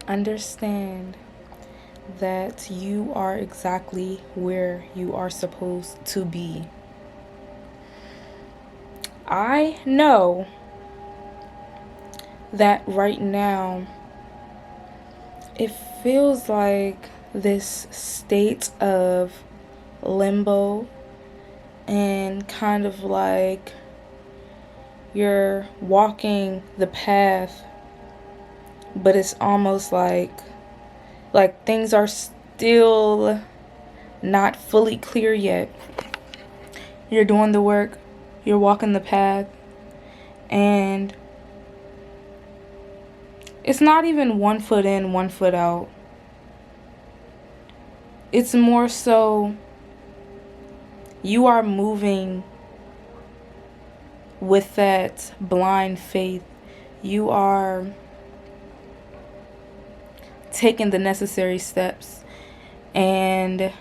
Understand that you are exactly where you are supposed to be. I know that right now it feels like this state of limbo and kind of like you're walking the path, but it's almost like things are still not fully clear yet. You're doing the work, you're walking the path, and it's not even 1 foot in, 1 foot out. It's more so you are moving with that blind faith. You are taking the necessary steps, and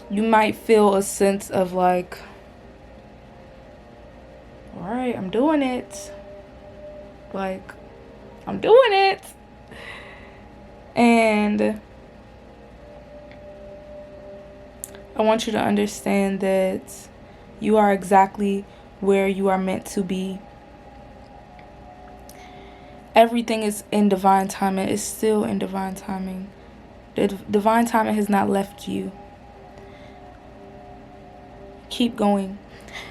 you might feel a sense of like, all right, I'm doing it. Like, I'm doing it. And I want you to understand that you are exactly where you are meant to be. Everything is in divine timing. It's still in divine timing. The divine timing has not left you. Keep going.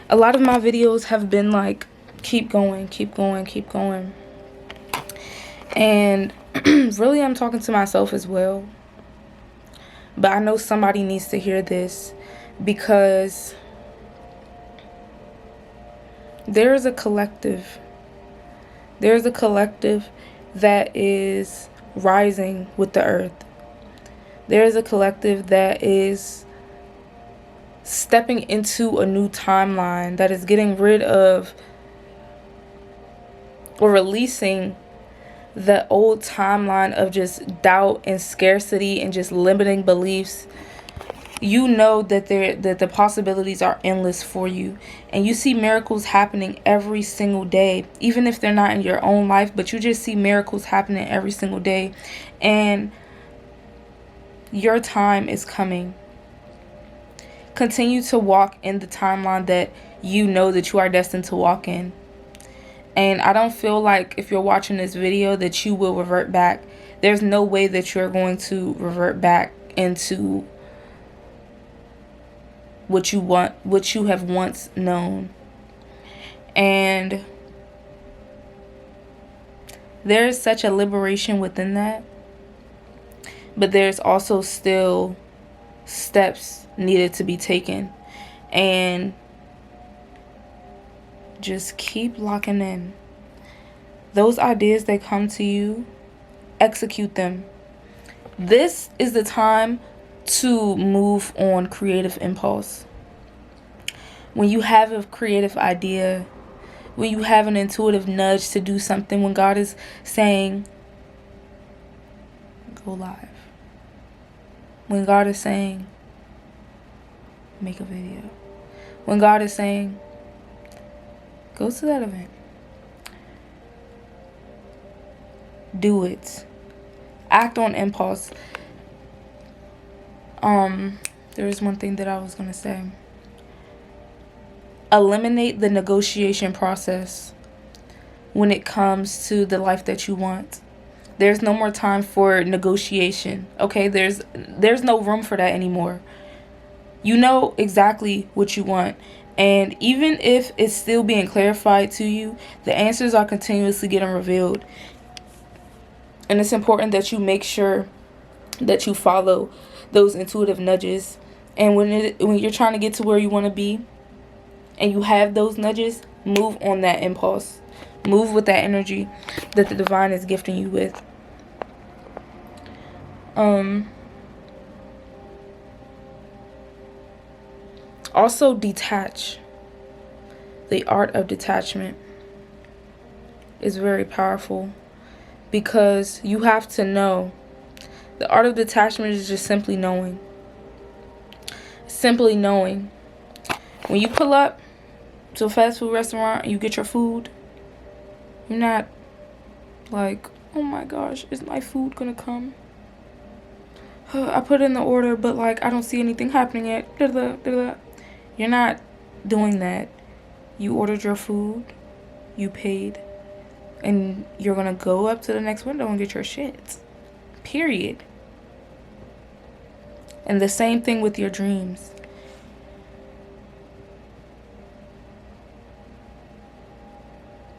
A lot of my videos have been like, keep going, keep going, keep going. And really, I'm talking to myself as well. But I know somebody needs to hear this, because there is a collective. There's a collective that is rising with the earth. There is a collective that is stepping into a new timeline, that is getting rid of or releasing the old timeline of just doubt and scarcity and just limiting beliefs. You know that the possibilities are endless for you, and you see miracles happening every single day, even if they're not in your own life, but you just see miracles happening every single day, and your time is coming. Continue to walk in the timeline that you know that you are destined to walk in. And I don't feel like if you're watching this video that you will revert back. There's no way that you're going to revert back into what you want, what you have once known. And there is such a liberation within that. But there's also still steps needed to be taken. And just keep locking in. Those ideas that come to you, execute them. This is the time to move on creative impulse. When you have a creative idea, when you have an intuitive nudge to do something, when God is saying, go live. When God is saying, make a video. When God is saying, go to that event. Do it. Act on impulse. There is one thing that I was going to say. Eliminate the negotiation process when it comes to the life that you want. There's no more time for negotiation. Okay, there's no room for that anymore. You know exactly what you want. And even if it's still being clarified to you, the answers are continuously getting revealed. And it's important that you make sure that you follow those intuitive nudges. And when you're trying to get to where you want to be, and you have those nudges, move on that impulse. Move with that energy that the divine is gifting you with. Also, detach. The art of detachment is very powerful, because you have to know. The art of detachment is just simply knowing. Simply knowing. When you pull up to a fast food restaurant and you get your food, You're not like, oh my gosh, is my food gonna come? I put in the order, but like I don't see anything happening yet. You're not doing that. You ordered your food, you paid, and you're gonna go up to the next window and get your shit. Period. And the same thing with your dreams.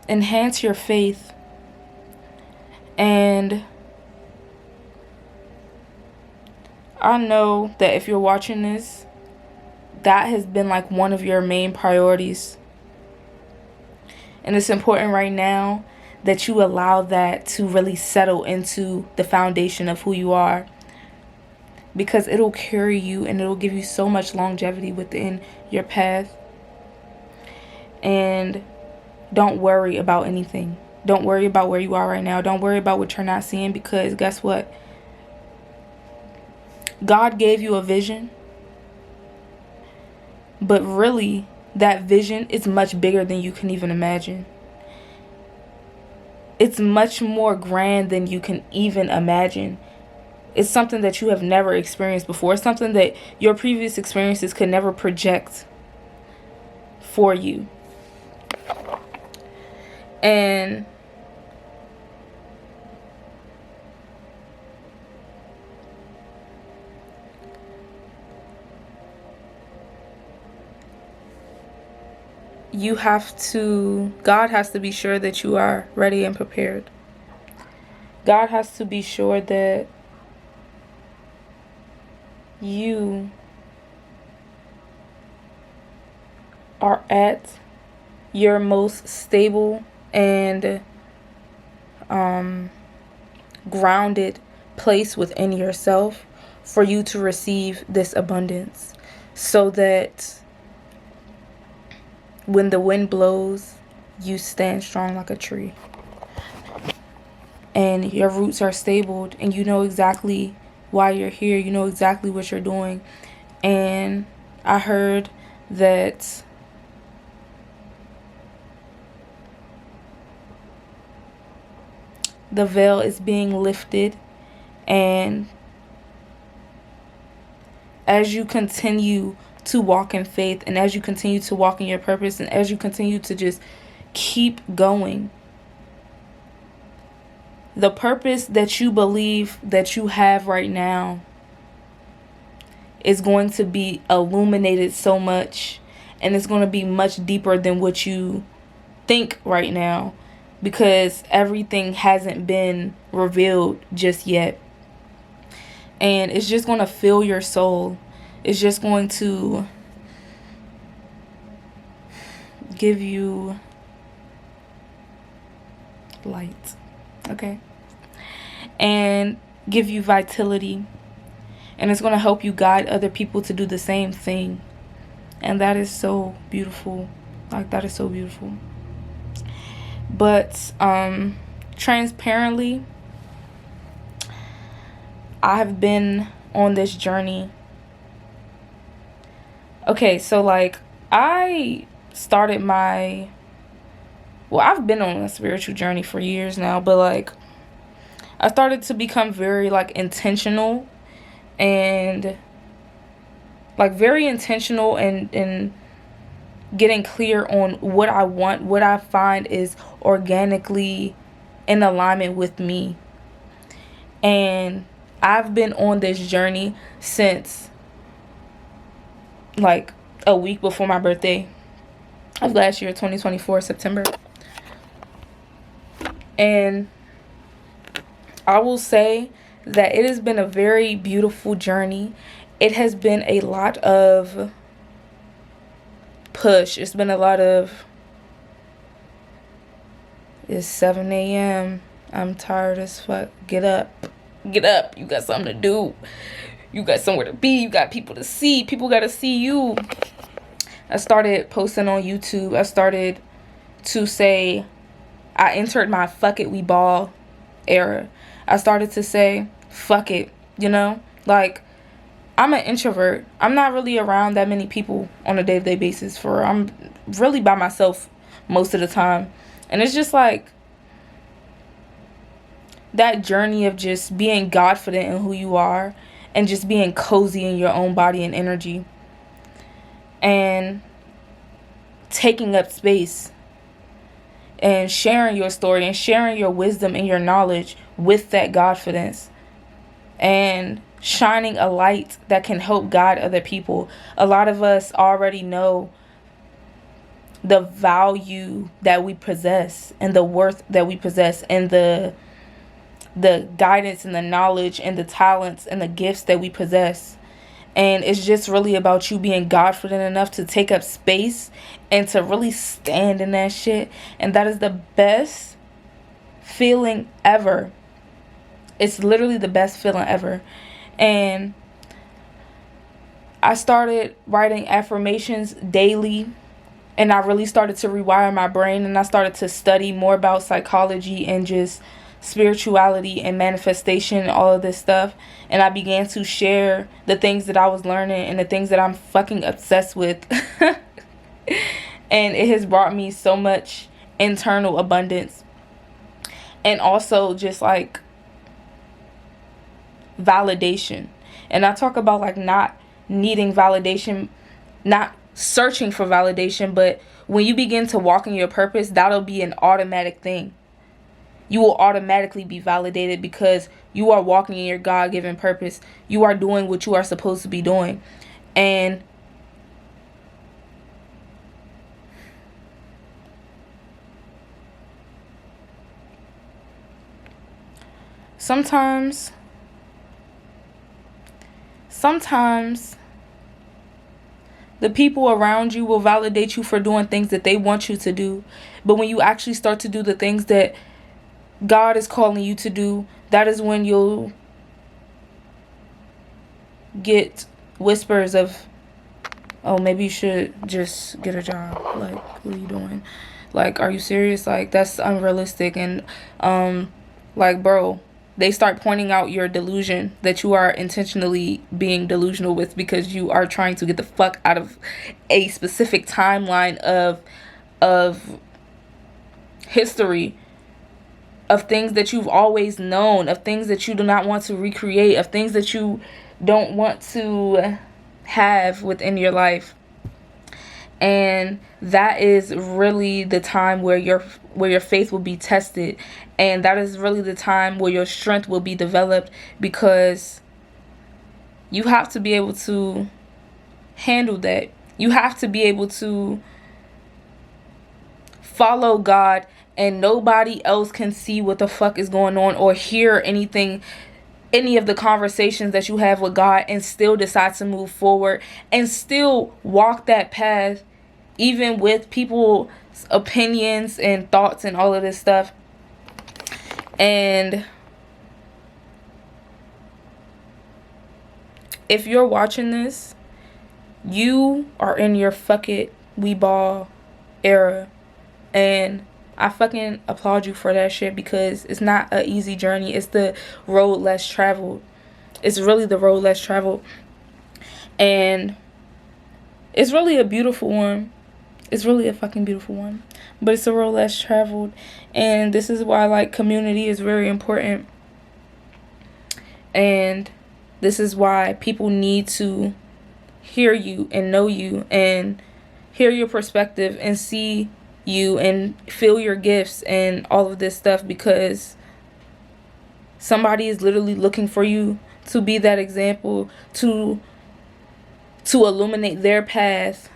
Enhance your faith. And I know that if you're watching this, that has been like one of your main priorities. And it's important right now that you allow that to really settle into the foundation of who you are. Because it'll carry you and it'll give you so much longevity within your path. And don't worry about anything. Don't worry about where you are right now. Don't worry about what you're not seeing, because guess what? God gave you a vision. But really, that vision is much bigger than you can even imagine. It's much more grand than you can even imagine. It's something that you have never experienced before. It's something that your previous experiences could never project for you. And God has to be sure that you are ready and prepared. God has to be sure that you are at your most stable and grounded place within yourself for you to receive this abundance, so that when the wind blows, you stand strong like a tree and your roots are stable and you know exactly why you're here. You know exactly what you're doing. And I heard that the veil is being lifted, and as you continue to walk in faith, and as you continue to walk in your purpose, and as you continue to just keep going, the purpose that you believe that you have right now is going to be illuminated so much, and it's going to be much deeper than what you think right now, because everything hasn't been revealed just yet. And it's just going to fill your soul. It's just going to give you light, okay? And give you vitality. And it's going to help you guide other people to do the same thing. And that is so beautiful. Like, that is so beautiful. But transparently, I have been on this journey. Okay, so like I've been on a spiritual journey for years now, but like I started to become very like intentional and getting clear on what I want, what I find is organically in alignment with me. And I've been on this journey since like a week before my birthday of last year, 2024, September. And I will say that it has been a very beautiful journey. It has been a lot of push. It's been a lot of, it's 7 a.m. I'm tired as fuck. Get up. Get up. You got something to do. You got somewhere to be. You got people to see. People got to see you. I started posting on YouTube. I started to say, I entered my fuck it, we ball era. I started to say, fuck it, you know? Like, I'm an introvert. I'm not really around that many people on a day-to-day basis. I'm really by myself most of the time. And it's just like, that journey of just being confident in who you are and just being cozy in your own body and energy and taking up space and sharing your story and sharing your wisdom and your knowledge with that confidence and shining a light that can help guide other people. A lot of us already know the value that we possess and the worth that we possess and the guidance and the knowledge and the talents and the gifts that we possess. And it's just really about you being confident enough to take up space and to really stand in that shit. And that is the best feeling ever. It's literally the best feeling ever. And I started writing affirmations daily. And I really started to rewire my brain. And I started to study more about psychology and just spirituality and manifestation and all of this stuff. And I began to share the things that I was learning and the things that I'm fucking obsessed with. And it has brought me so much internal abundance. And also just like validation. And I talk about like not needing validation, not searching for validation, but when you begin to walk in your purpose, that'll be an automatic thing. You will automatically be validated because you are walking in your God-given purpose. You are doing what you are supposed to be doing. And sometimes the people around you will validate you for doing things that they want you to do. But when you actually start to do the things that God is calling you to do, that is when you'll get whispers of, oh, maybe you should just get a job. Like, what are you doing? Like, are you serious? Like, that's unrealistic. And like, bro, they start pointing out your delusion that you are intentionally being delusional with, because you are trying to get the fuck out of a specific timeline of history, of things that you've always known, of things that you do not want to recreate, of things that you don't want to have within your life. And that is really the time where your faith will be tested. And that is really the time where your strength will be developed, because you have to be able to handle that. You have to be able to follow God, and nobody else can see what the fuck is going on or hear anything, any of the conversations that you have with God, and still decide to move forward and still walk that path, even with people's opinions and thoughts and all of this stuff. And if you're watching this, you are in your fuck it, we ball era. And I fucking applaud you for that shit, because it's not an easy journey. It's the road less traveled. It's really the road less traveled. And it's really a beautiful one. It's really a fucking beautiful one. But it's a road less traveled. And this is why, like, community is very important. And this is why people need to hear you and know you and hear your perspective and see you and feel your gifts and all of this stuff, because somebody is literally looking for you to be that example, to illuminate their path,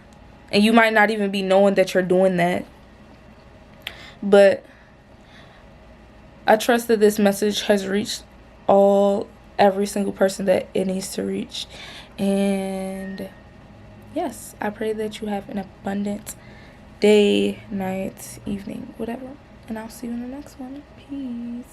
and you might not even be knowing that you're doing that. But I trust that this message has reached every single person that it needs to reach. And yes, I pray that you have an abundant day, night, evening, whatever. And I'll see you in the next one. Peace.